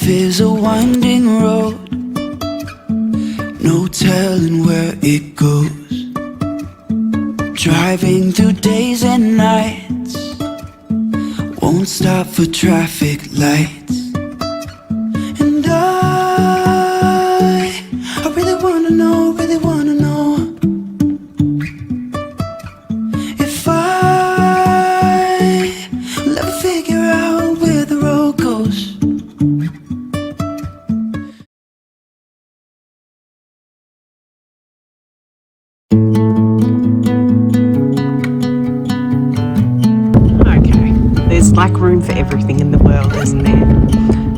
Life is a winding road, no telling where it goes. Driving through days and nights, won't stop for traffic lights. And I really wanna know, if I will ever figure out where the road goes. There's like room for everything in the world, isn't there?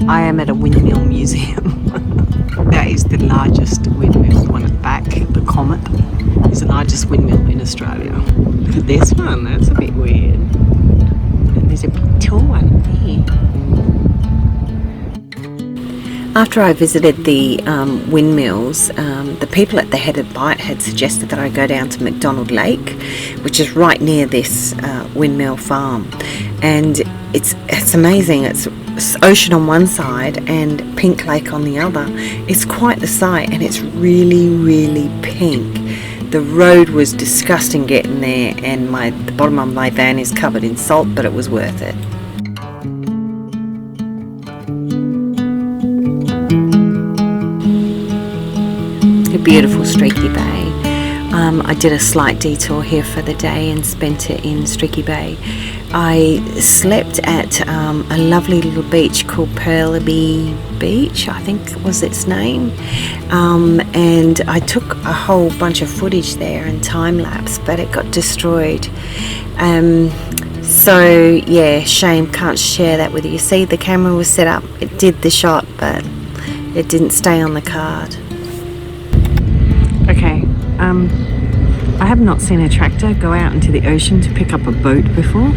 I am at a windmill museum. That is the largest windmill, the one at the back, the Comet, is the largest windmill in Australia. Look at this one, that's a bit weird. And there's a big tall one there. After I visited the windmills, the people at the Head of Bite had suggested that I go down to McDonald Lake, which is right near this windmill farm. And it's amazing. It's ocean on one side and Pink Lake on the other. It's quite the sight, and it's really, really pink. The road was disgusting getting there, and the bottom of my van is covered in salt, but it was worth it. A beautiful Streaky Bay. I did a slight detour here for the day and spent it in Streaky Bay. I slept at a lovely little beach called Pearly Beach, I think was its name, and I took a whole bunch of footage there and time-lapse, but it got destroyed. So yeah, shame, can't share that with you. See, the camera was set up, it did the shot, but it didn't stay on the card. Okay, I have not seen a tractor go out into the ocean to pick up a boat before.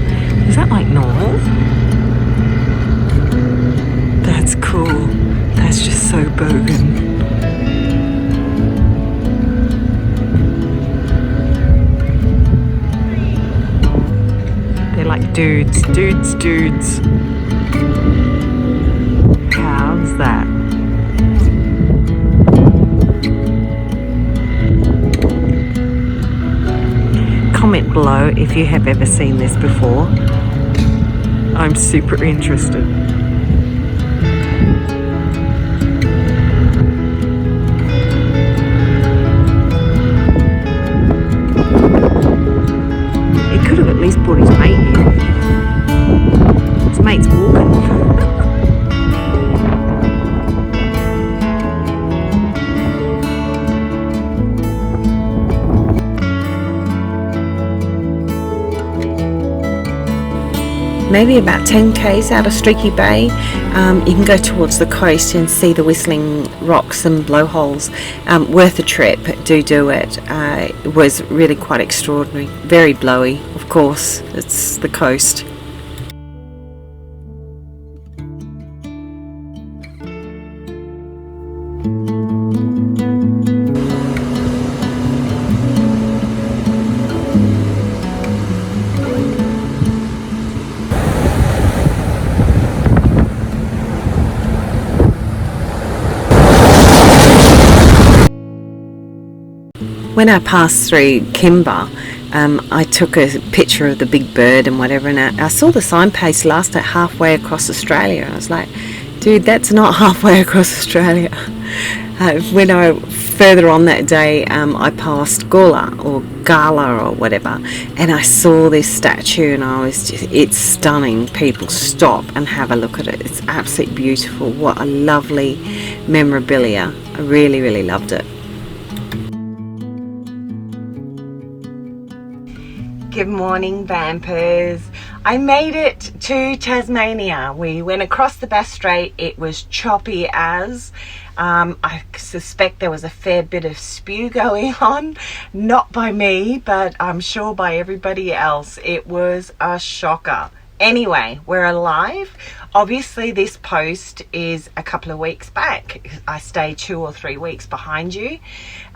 Is that like normal? That's cool. That's just so bogan. They're like dudes. How's that? Comment below if you have ever seen this before. I'm super interested. He could have at least brought his mate in. His mate's walking. Maybe about 10 k's out of Streaky Bay, you can go towards the coast and see the whistling rocks and blowholes. Worth a trip, do it. It was really quite extraordinary, very blowy, of course, it's the coast. When I passed through Kimba, I took a picture of the big bird and whatever, and I saw the signpost last at halfway across Australia. I was like, dude, that's not halfway across Australia. When I further on that day, I passed Gala or whatever, and I saw this statue, and it's stunning. People stop and have a look at it. It's absolutely beautiful. What a lovely memorabilia. I really, really loved it. Good morning, vampers. I made it to Tasmania. We went across the Bass Strait. It was choppy as. I suspect there was a fair bit of spew going on. Not by me, but I'm sure by everybody else. It was a shocker. Anyway, we're alive. Obviously this post is a couple of weeks back. I stay 2 or 3 weeks behind you,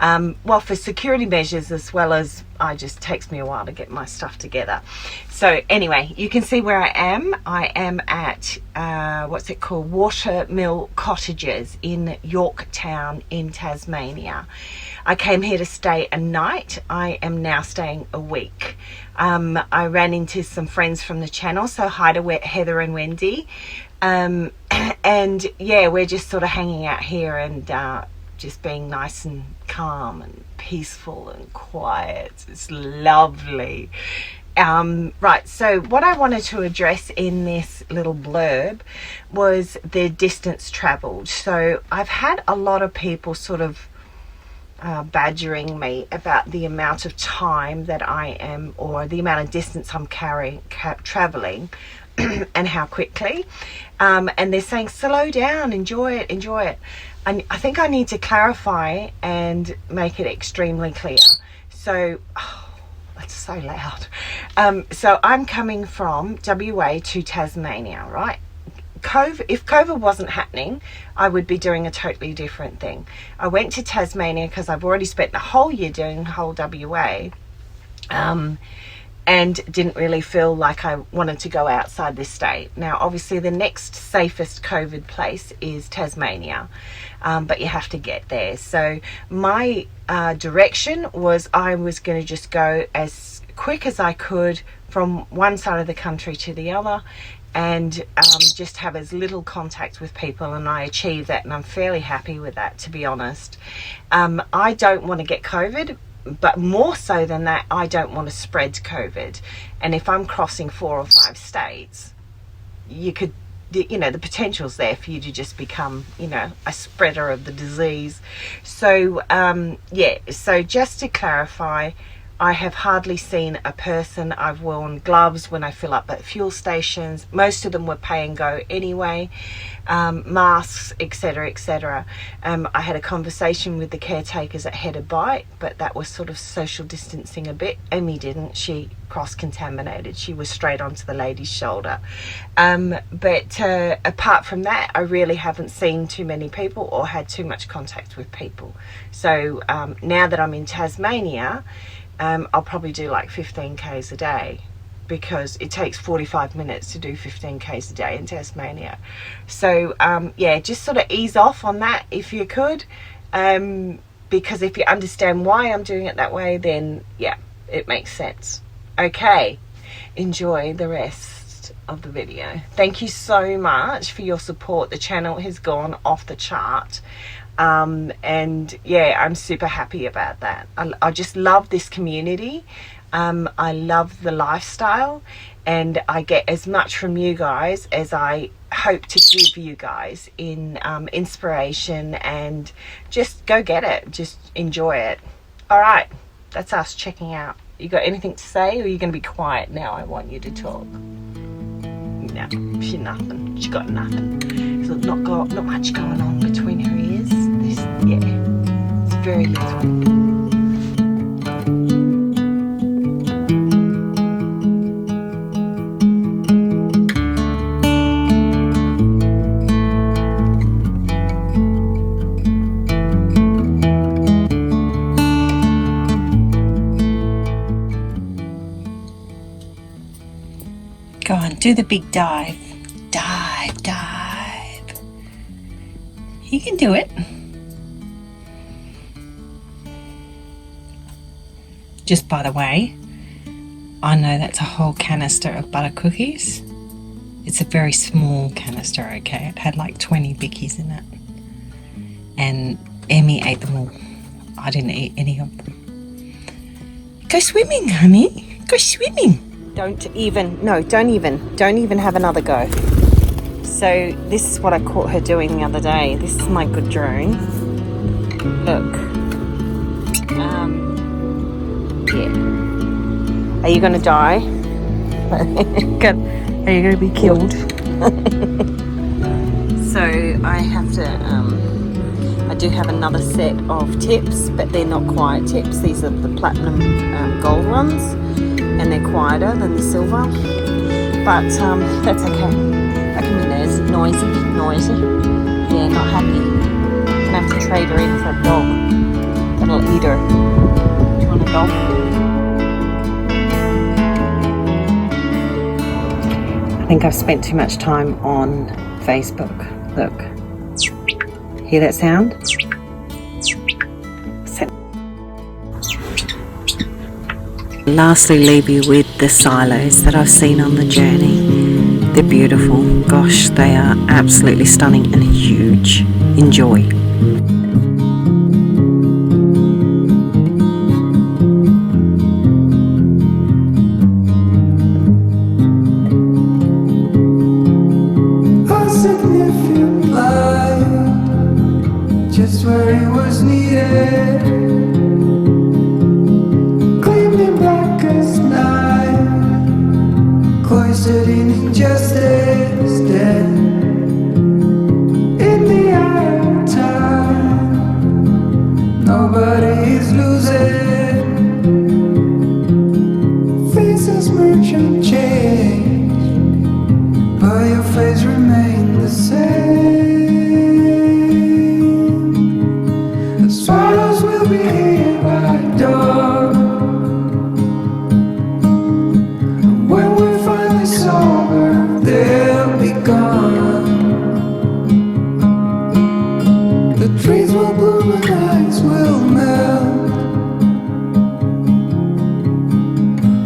well, for security measures, as well as it just takes me a while to get my stuff together. So anyway, you can see where I am. I am at what's it called, Watermill Cottages in Yorktown in Tasmania. I came here to stay a night. I am now staying a week. I ran into some friends from the channel, so hi to Heather and Wendy, and yeah, we're just sort of hanging out here and just being nice and calm and peaceful and quiet. It's lovely. Right, so what I wanted to address in this little blurb was the distance traveled. So I've had a lot of people sort of badgering me about the amount of time that I am, or the amount of distance I'm traveling and how quickly, and they're saying slow down, enjoy it. And I think I need to clarify and make it extremely clear. So that's so loud. So I'm coming from WA to Tasmania, right? If COVID wasn't happening, I would be doing a totally different thing. I went to Tasmania because I've already spent the whole year doing whole WA, and didn't really feel like I wanted to go outside this state. Now, obviously, the next safest COVID place is Tasmania, but you have to get there. So my direction was I was going to just go as quick as I could from one side of the country to the other, and just have as little contact with people, and I achieved that, and I'm fairly happy with that, to be honest. I don't want to get COVID, but more so than that, I don't want to spread COVID. And if I'm crossing 4 or 5 states, you could, you know, the potential's there for you to just become, you know, a spreader of the disease. So yeah, so just to clarify, I have hardly seen a person. I've worn gloves when I fill up at fuel stations. Most of them were pay and go anyway. Masks, etc, etc. I had a conversation with the caretakers at Head a Bite, but that was sort of social distancing a bit. Emmie didn't. She cross-contaminated. She was straight onto the lady's shoulder. But apart from that, I really haven't seen too many people or had too much contact with people. So now that I'm in Tasmania, I'll probably do like 15 k's a day, because it takes 45 minutes to do 15 k's a day in Tasmania. So yeah, just sort of ease off on that if you could, because if you understand why I'm doing it that way, then yeah, it makes sense. Okay, enjoy the rest of the video. Thank you so much for your support. The channel has gone off the chart. And yeah, I'm super happy about that. I just love this community. I love the lifestyle, and I get as much from you guys as I hope to give you guys in inspiration, and just go get it, just enjoy it. All right, that's us checking out. You got anything to say, or are you going to be quiet now? I want you to talk. No, she nothing. She got nothing. There's not much going on between her ears. Yeah, it's very little. Go on, do the big dive. Dive. You can do it. Just by the way, I know that's a whole canister of butter cookies. It's a very small canister, okay? It had like 20 bickies in it. And Emmie ate them all. I didn't eat any of them. Go swimming, honey. Go swimming. Don't even have another go. So this is what I caught her doing the other day. This is my good drone. Look. Yeah. Are you gonna die? Are you gonna be killed? So I have to, I do have another set of tips, but they're not quiet tips. These are the platinum gold ones, and they're quieter than the silver, but that's okay. That can be noisy. Yeah, not happy. Gonna have to trade her in for a dog. That'll eat her. Do you want a dog? I think I've spent too much time on Facebook. Look. Hear that sound? Lastly, leave you with the silos that I've seen on the journey. They're beautiful. Gosh, they are absolutely stunning and huge. Enjoy. A significant light, just where it was needed. Gleaming black as night, cloistered in injustice, dead in the eye of time. Nobody is losing. Faces merge and change, but your face remains the same. The swallows will be here by dawn. When we're finally sober, they'll be gone. The trees will bloom and ice will melt.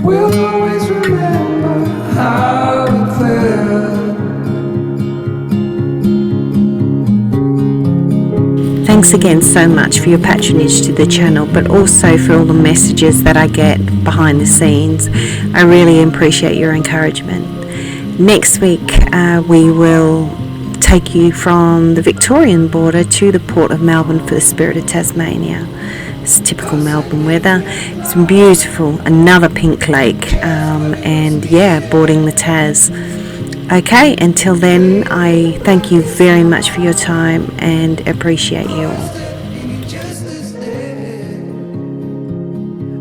We'll always remember how it felt. Thanks again so much for your patronage to the channel, but also for all the messages that I get behind the scenes. I really appreciate your encouragement. Next week we will take you from the Victorian border to the port of Melbourne for the Spirit of Tasmania. It's typical Melbourne weather. It's beautiful, another pink lake, and yeah, boarding the Tas. Okay, until then, I thank you very much for your time and appreciate you all. Injustice dead,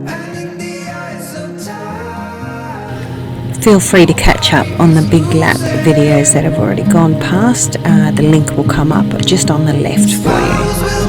and in the eyes of time. Feel free to catch up on the Big Lap videos that have already gone past. The link will come up just on the left for you.